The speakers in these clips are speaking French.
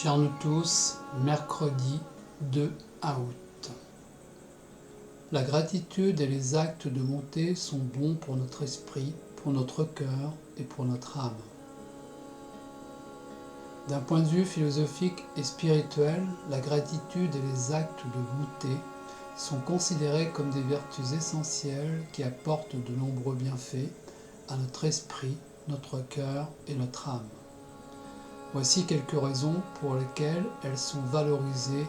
Chers nous tous, mercredi 2 août. La gratitude et les actes de bonté sont bons pour notre esprit, pour notre cœur et pour notre âme. D'un point de vue philosophique et spirituel, la gratitude et les actes de bonté sont considérés comme des vertus essentielles qui apportent de nombreux bienfaits à notre esprit, notre cœur et notre âme. Voici quelques raisons pour lesquelles elles sont valorisées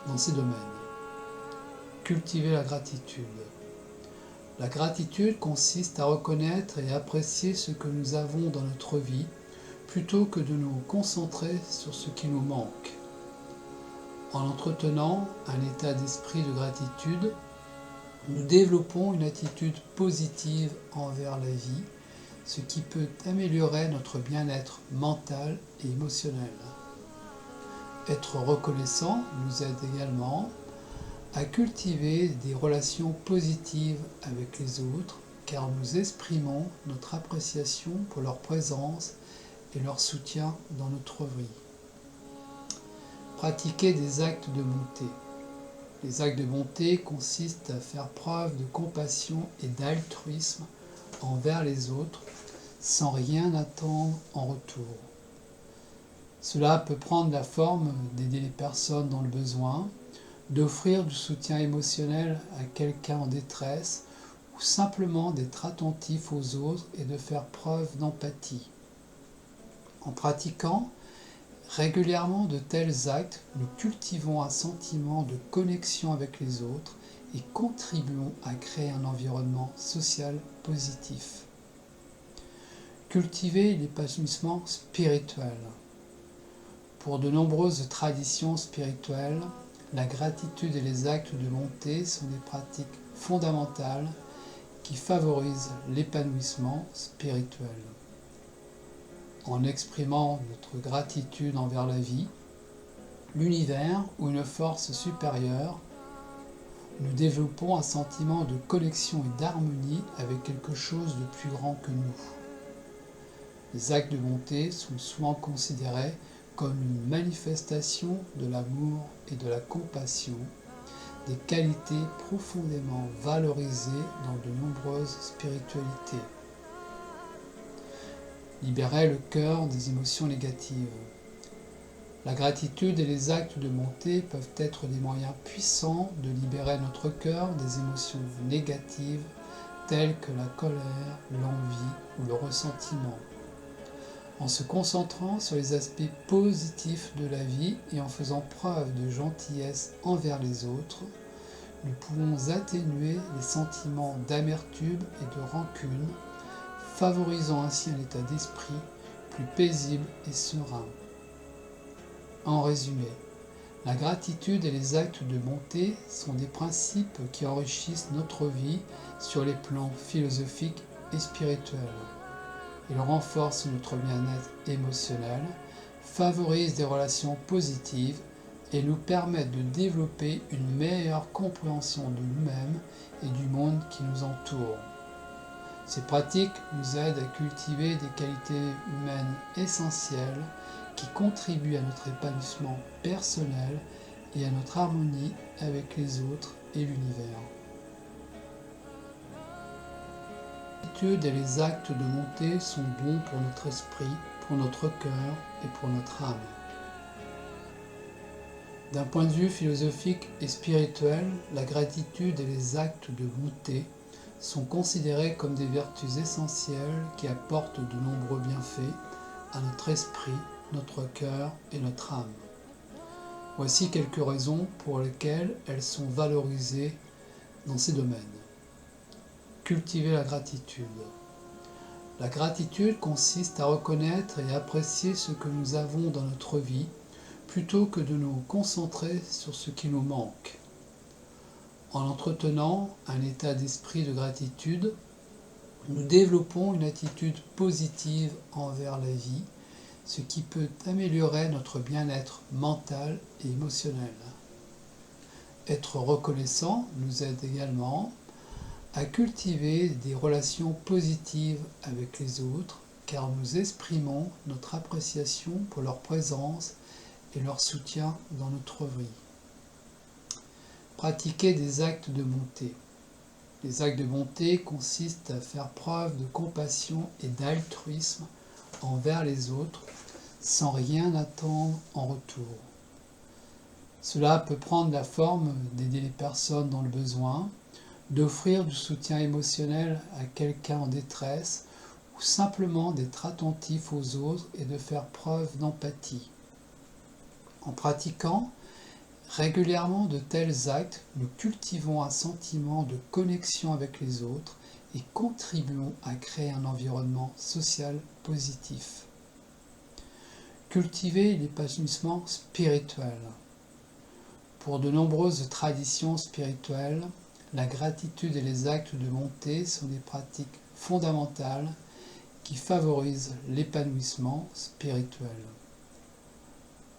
dans ces domaines. Cultiver la gratitude. La gratitude consiste à reconnaître et apprécier ce que nous avons dans notre vie plutôt que de nous concentrer sur ce qui nous manque. En entretenant un état d'esprit de gratitude, nous développons une attitude positive envers la vie, ce qui peut améliorer notre bien-être mental et émotionnel. Être reconnaissant nous aide également à cultiver des relations positives avec les autres, car nous exprimons notre appréciation pour leur présence et leur soutien dans notre vie. Pratiquer des actes de bonté. Les actes de bonté consistent à faire preuve de compassion et d'altruisme envers les autres, sans rien attendre en retour. Cela peut prendre la forme d'aider les personnes dans le besoin, d'offrir du soutien émotionnel à quelqu'un en détresse, ou simplement d'être attentif aux autres et de faire preuve d'empathie. En pratiquant régulièrement de tels actes, nous cultivons un sentiment de connexion avec les autres et contribuons à créer un environnement social positif. Cultiver l'épanouissement spirituel. Pour de nombreuses traditions spirituelles, la gratitude et les actes de bonté sont des pratiques fondamentales qui favorisent l'épanouissement spirituel. En exprimant notre gratitude envers la vie, l'univers ou une force supérieure, nous développons un sentiment de connexion et d'harmonie avec quelque chose de plus grand que nous. Les actes de bonté sont souvent considérés comme une manifestation de l'amour et de la compassion, des qualités profondément valorisées dans de nombreuses spiritualités. Libérer le cœur des émotions négatives. La gratitude et les actes de bonté peuvent être des moyens puissants de libérer notre cœur des émotions négatives telles que la colère, l'envie ou le ressentiment. En se concentrant sur les aspects positifs de la vie et en faisant preuve de gentillesse envers les autres, nous pouvons atténuer les sentiments d'amertume et de rancune, favorisant ainsi un état d'esprit plus paisible et serein. En résumé, la gratitude et les actes de bonté sont des principes qui enrichissent notre vie sur les plans philosophiques et spirituels. Ils renforcent notre bien-être émotionnel, favorisent des relations positives et nous permettent de développer une meilleure compréhension de nous-mêmes et du monde qui nous entoure. Ces pratiques nous aident à cultiver des qualités humaines essentielles qui contribuent à notre épanouissement personnel et à notre harmonie avec les autres et l'univers. La gratitude et les actes de bonté sont bons pour notre esprit, pour notre cœur et pour notre âme. D'un point de vue philosophique et spirituel, la gratitude et les actes de bonté sont considérés comme des vertus essentielles qui apportent de nombreux bienfaits à notre esprit, notre cœur et notre âme. Voici quelques raisons pour lesquelles elles sont valorisées dans ces domaines. Cultiver la gratitude. La gratitude consiste à reconnaître et apprécier ce que nous avons dans notre vie plutôt que de nous concentrer sur ce qui nous manque. En entretenant un état d'esprit de gratitude, nous développons une attitude positive envers la vie, ce qui peut améliorer notre bien-être mental et émotionnel. Être reconnaissant nous aide également à cultiver des relations positives avec les autres, car nous exprimons notre appréciation pour leur présence et leur soutien dans notre vie. Pratiquer des actes de bonté. Les actes de bonté consistent à faire preuve de compassion et d'altruisme envers les autres sans rien attendre en retour. Cela peut prendre la forme d'aider les personnes dans le besoin, d'offrir du soutien émotionnel à quelqu'un en détresse ou simplement d'être attentif aux autres et de faire preuve d'empathie. En pratiquant régulièrement de tels actes, nous cultivons un sentiment de connexion avec les autres et contribuons à créer un environnement social positif. Cultiver l'épanouissement spirituel. Pour de nombreuses traditions spirituelles, la gratitude et les actes de bonté sont des pratiques fondamentales qui favorisent l'épanouissement spirituel.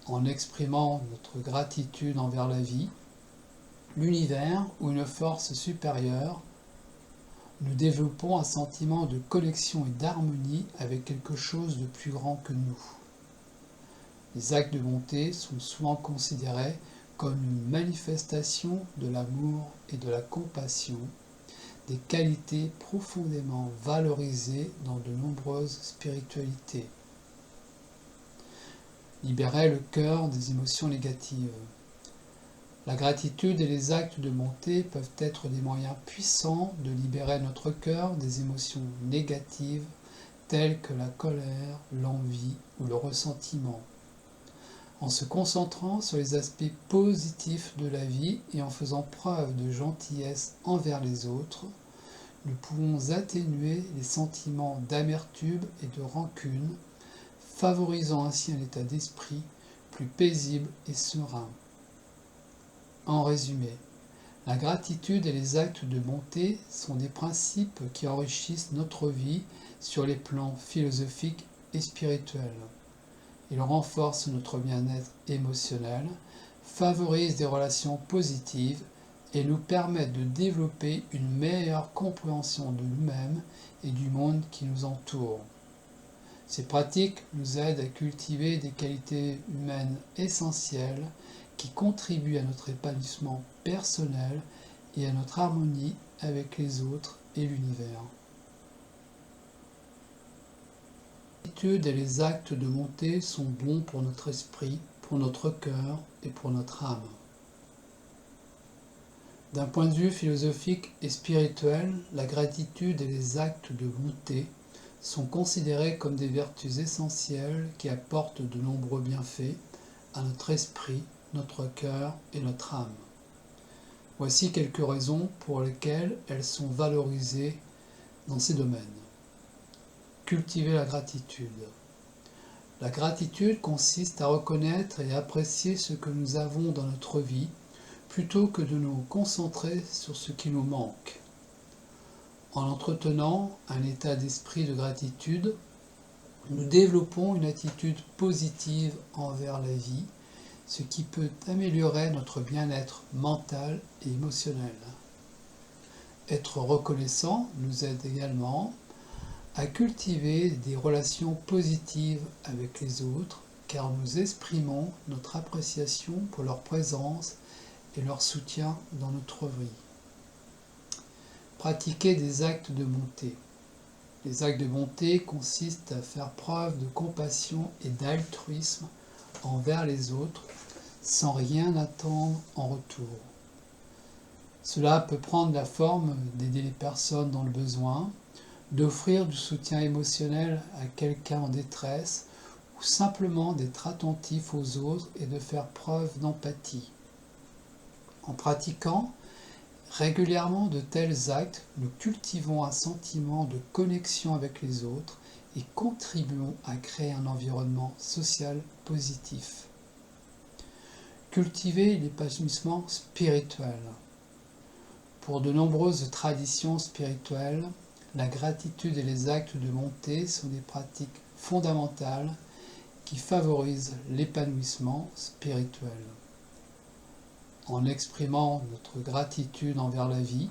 En exprimant notre gratitude envers la vie, l'univers ou une force supérieure, nous développons un sentiment de connexion et d'harmonie avec quelque chose de plus grand que nous. Les actes de bonté sont souvent considérés comme une manifestation de l'amour et de la compassion, des qualités profondément valorisées dans de nombreuses spiritualités. Libérer le cœur des émotions négatives. La gratitude et les actes de bonté peuvent être des moyens puissants de libérer notre cœur des émotions négatives telles que la colère, l'envie ou le ressentiment. En se concentrant sur les aspects positifs de la vie et en faisant preuve de gentillesse envers les autres, nous pouvons atténuer les sentiments d'amertume et de rancune, favorisant ainsi un état d'esprit plus paisible et serein. En résumé, la gratitude et les actes de bonté sont des principes qui enrichissent notre vie sur les plans philosophiques et spirituels. Ils renforcent notre bien-être émotionnel, favorisent des relations positives et nous permettent de développer une meilleure compréhension de nous-mêmes et du monde qui nous entoure. Ces pratiques nous aident à cultiver des qualités humaines essentielles qui contribuent à notre épanouissement personnel et à notre harmonie avec les autres et l'univers. Les gratitudes et les actes de bonté sont bons pour notre esprit, pour notre cœur et pour notre âme. D'un point de vue philosophique et spirituel, la gratitude et les actes de bonté sont considérés comme des vertus essentielles qui apportent de nombreux bienfaits à notre esprit, notre cœur et notre âme. Voici quelques raisons pour lesquelles elles sont valorisées dans ces domaines. Cultiver la gratitude. La gratitude consiste à reconnaître et apprécier ce que nous avons dans notre vie plutôt que de nous concentrer sur ce qui nous manque. En entretenant un état d'esprit de gratitude, nous développons une attitude positive envers la vie, ce qui peut améliorer notre bien-être mental et émotionnel. Être reconnaissant nous aide également à cultiver des relations positives avec les autres, car nous exprimons notre appréciation pour leur présence et leur soutien dans notre vie. Pratiquer des actes de bonté. Les actes de bonté consistent à faire preuve de compassion et d'altruisme envers les autres sans rien attendre en retour. Cela peut prendre la forme d'aider les personnes dans le besoin, d'offrir du soutien émotionnel à quelqu'un en détresse ou simplement d'être attentif aux autres et de faire preuve d'empathie. En pratiquant régulièrement de tels actes, nous cultivons un sentiment de connexion avec les autres et contribuons à créer un environnement social positif. Cultiver l'épanouissement spirituel. Pour de nombreuses traditions spirituelles, la gratitude et les actes de bonté sont des pratiques fondamentales qui favorisent l'épanouissement spirituel. En exprimant notre gratitude envers la vie,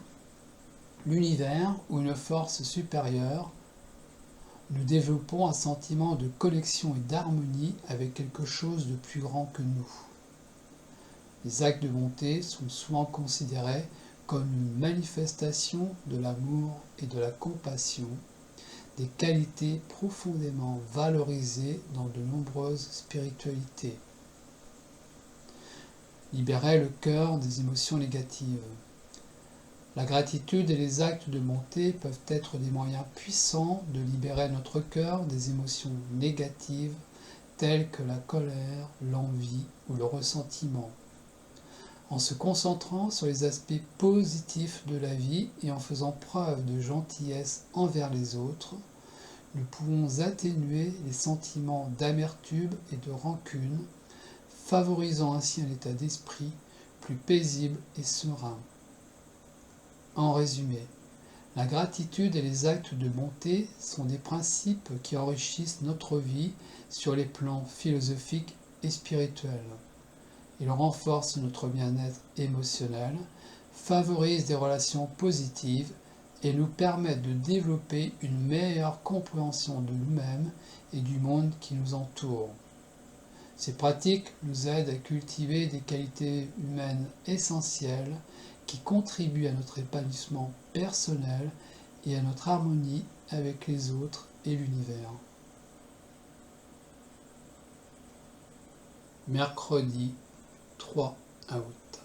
l'univers ou une force supérieure, Nous développons un sentiment de connexion et d'harmonie avec quelque chose de plus grand que nous. Les actes de bonté sont souvent considérés comme une manifestation de l'amour et de la compassion, des qualités profondément valorisées dans de nombreuses spiritualités. Libérer le cœur des émotions négatives. La gratitude et les actes de bonté peuvent être des moyens puissants de libérer notre cœur des émotions négatives telles que la colère, l'envie ou le ressentiment. En se concentrant sur les aspects positifs de la vie et en faisant preuve de gentillesse envers les autres, nous pouvons atténuer les sentiments d'amertume et de rancune, favorisant ainsi un état d'esprit plus paisible et serein. En résumé, la gratitude et les actes de bonté sont des principes qui enrichissent notre vie sur les plans philosophiques et spirituels. Ils renforcent notre bien-être émotionnel, favorisent des relations positives et nous permettent de développer une meilleure compréhension de nous-mêmes et du monde qui nous entoure. Ces pratiques nous aident à cultiver des qualités humaines essentielles qui contribuent à notre épanouissement personnel et à notre harmonie avec les autres et l'univers. Mercredi 3 août.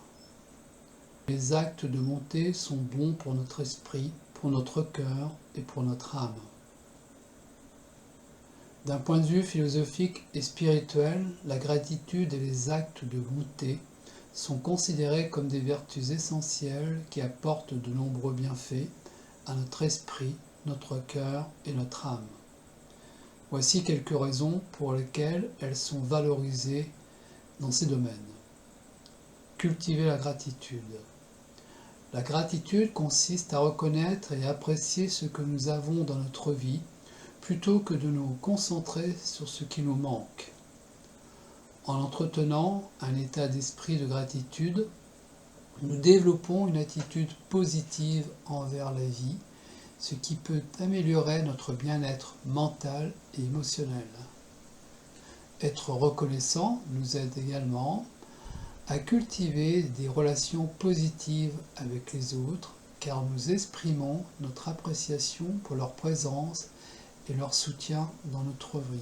Les actes de bonté sont bons pour notre esprit, pour notre cœur et pour notre âme. D'un point de vue philosophique et spirituel, la gratitude et les actes de bonté sont considérés comme des vertus essentielles qui apportent de nombreux bienfaits à notre esprit, notre cœur et notre âme. Voici quelques raisons pour lesquelles elles sont valorisées dans ces domaines. Cultiver la gratitude. La gratitude consiste à reconnaître et apprécier ce que nous avons dans notre vie plutôt que de nous concentrer sur ce qui nous manque. En entretenant un état d'esprit de gratitude, nous développons une attitude positive envers la vie, ce qui peut améliorer notre bien-être mental et émotionnel. Être reconnaissant nous aide également à cultiver des relations positives avec les autres, car nous exprimons notre appréciation pour leur présence et leur soutien dans notre vie.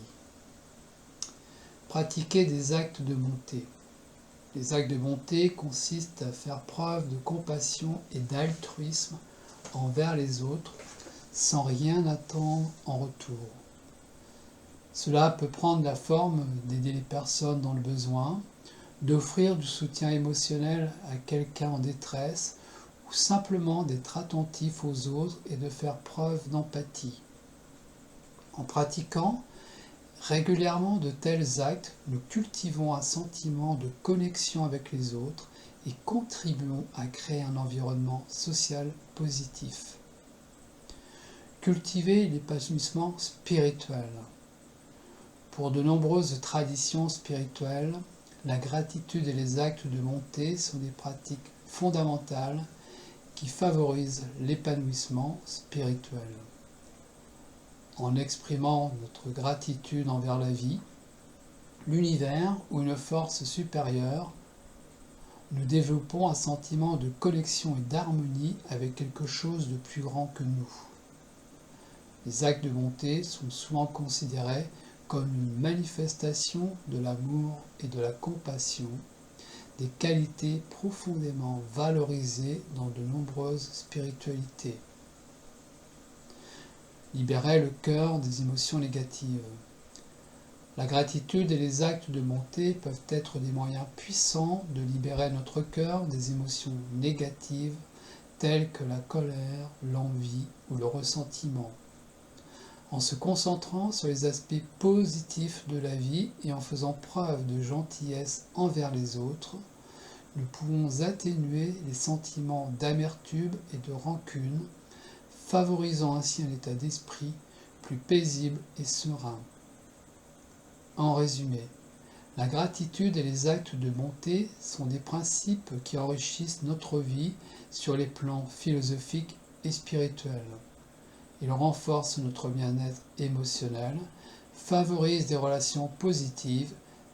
Pratiquer des actes de bonté. Les actes de bonté consistent à faire preuve de compassion et d'altruisme envers les autres, sans rien attendre en retour. Cela peut prendre la forme d'aider les personnes dans le besoin, d'offrir du soutien émotionnel à quelqu'un en détresse, ou simplement d'être attentif aux autres et de faire preuve d'empathie. En pratiquant régulièrement de tels actes, nous cultivons un sentiment de connexion avec les autres et contribuons à créer un environnement social positif. Cultiver l'épanouissement spirituel. Pour de nombreuses traditions spirituelles, la gratitude et les actes de bonté sont des pratiques fondamentales qui favorisent l'épanouissement spirituel. En exprimant notre gratitude envers la vie, l'univers ou une force supérieure, nous développons un sentiment de connexion et d'harmonie avec quelque chose de plus grand que nous. Les actes de bonté sont souvent considérés comme une manifestation de l'amour et de la compassion, des qualités profondément valorisées dans de nombreuses spiritualités. Libérer le cœur des émotions négatives. La gratitude et les actes de bonté peuvent être des moyens puissants de libérer notre cœur des émotions négatives telles que la colère, l'envie ou le ressentiment. En se concentrant sur les aspects positifs de la vie et en faisant preuve de gentillesse envers les autres, nous pouvons atténuer les sentiments d'amertume et de rancune, favorisant ainsi un état d'esprit plus paisible et serein. En résumé, la gratitude et les actes de bonté sont des principes qui enrichissent notre vie sur les plans philosophiques et spirituels. Il renforce notre bien-être émotionnel, favorise des relations positives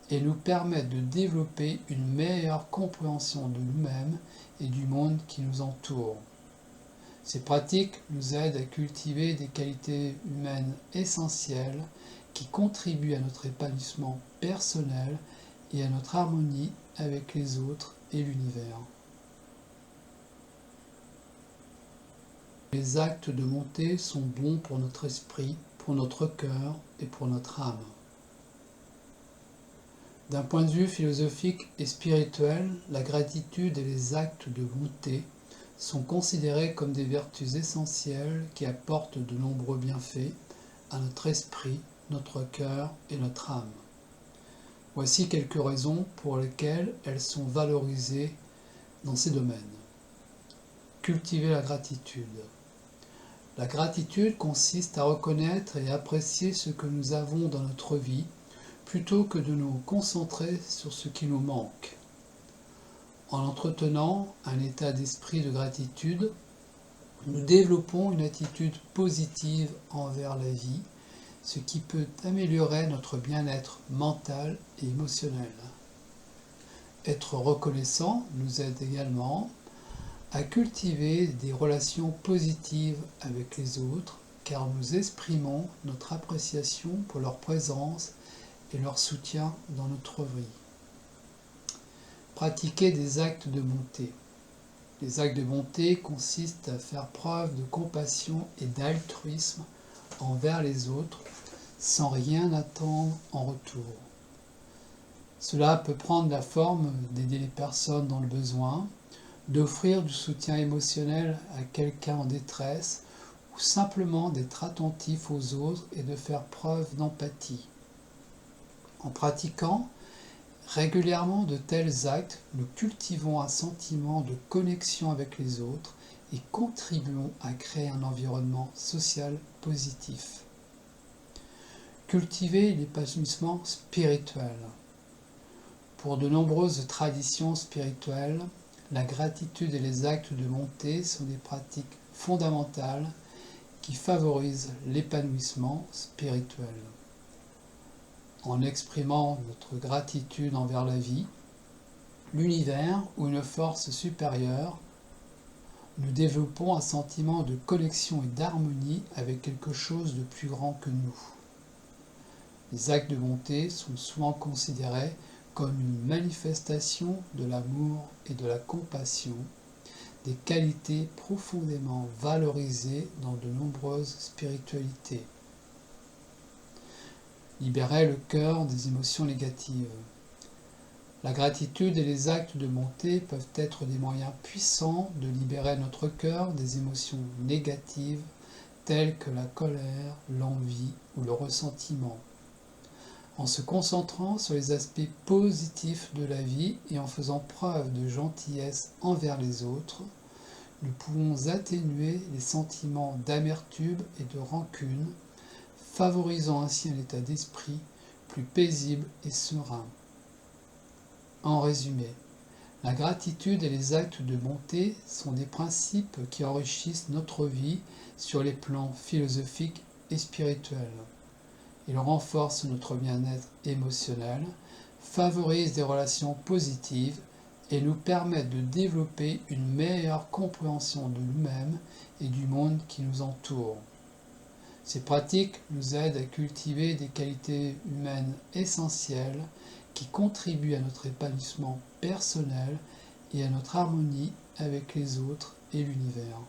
et nous permet de développer une meilleure compréhension de nous-mêmes et du monde qui nous entoure. Ces pratiques nous aident à cultiver des qualités humaines essentielles qui contribuent à notre épanouissement personnel et à notre harmonie avec les autres et l'univers. Les actes de bonté sont bons pour notre esprit, pour notre cœur et pour notre âme. D'un point de vue philosophique et spirituel, la gratitude et les actes de bonté sont considérés comme des vertus essentielles qui apportent de nombreux bienfaits à notre esprit, notre cœur et notre âme. Voici quelques raisons pour lesquelles elles sont valorisées dans ces domaines. Cultiver la gratitude. La gratitude consiste à reconnaître et apprécier ce que nous avons dans notre vie plutôt que de nous concentrer sur ce qui nous manque. En entretenant un état d'esprit de gratitude, nous développons une attitude positive envers la vie, ce qui peut améliorer notre bien-être mental et émotionnel. Être reconnaissant nous aide également à cultiver des relations positives avec les autres, car nous exprimons notre appréciation pour leur présence et leur soutien dans notre vie. Pratiquer des actes de bonté. Les actes de bonté consistent à faire preuve de compassion et d'altruisme envers les autres, sans rien attendre en retour. Cela peut prendre la forme d'aider les personnes dans le besoin, d'offrir du soutien émotionnel à quelqu'un en détresse, ou simplement d'être attentif aux autres et de faire preuve d'empathie. En pratiquant régulièrement de tels actes, nous cultivons un sentiment de connexion avec les autres et contribuons à créer un environnement social positif. Cultiver l'épanouissement spirituel. Pour de nombreuses traditions spirituelles, la gratitude et les actes de bonté sont des pratiques fondamentales qui favorisent l'épanouissement spirituel. En exprimant notre gratitude envers la vie, l'univers ou une force supérieure, nous développons un sentiment de connexion et d'harmonie avec quelque chose de plus grand que nous. Les actes de bonté sont souvent considérés comme une manifestation de l'amour et de la compassion, des qualités profondément valorisées dans de nombreuses spiritualités. Libérer le cœur des émotions négatives. La gratitude et les actes de bonté peuvent être des moyens puissants de libérer notre cœur des émotions négatives telles que la colère, l'envie ou le ressentiment. En se concentrant sur les aspects positifs de la vie et en faisant preuve de gentillesse envers les autres, nous pouvons atténuer les sentiments d'amertume et de rancune, favorisant ainsi un état d'esprit plus paisible et serein. En résumé, la gratitude et les actes de bonté sont des principes qui enrichissent notre vie sur les plans philosophiques et spirituels. Ils renforcent notre bien-être émotionnel, favorisent des relations positives et nous permettent de développer une meilleure compréhension de nous-mêmes et du monde qui nous entoure. Ces pratiques nous aident à cultiver des qualités humaines essentielles qui contribuent à notre épanouissement personnel et à notre harmonie avec les autres et l'univers.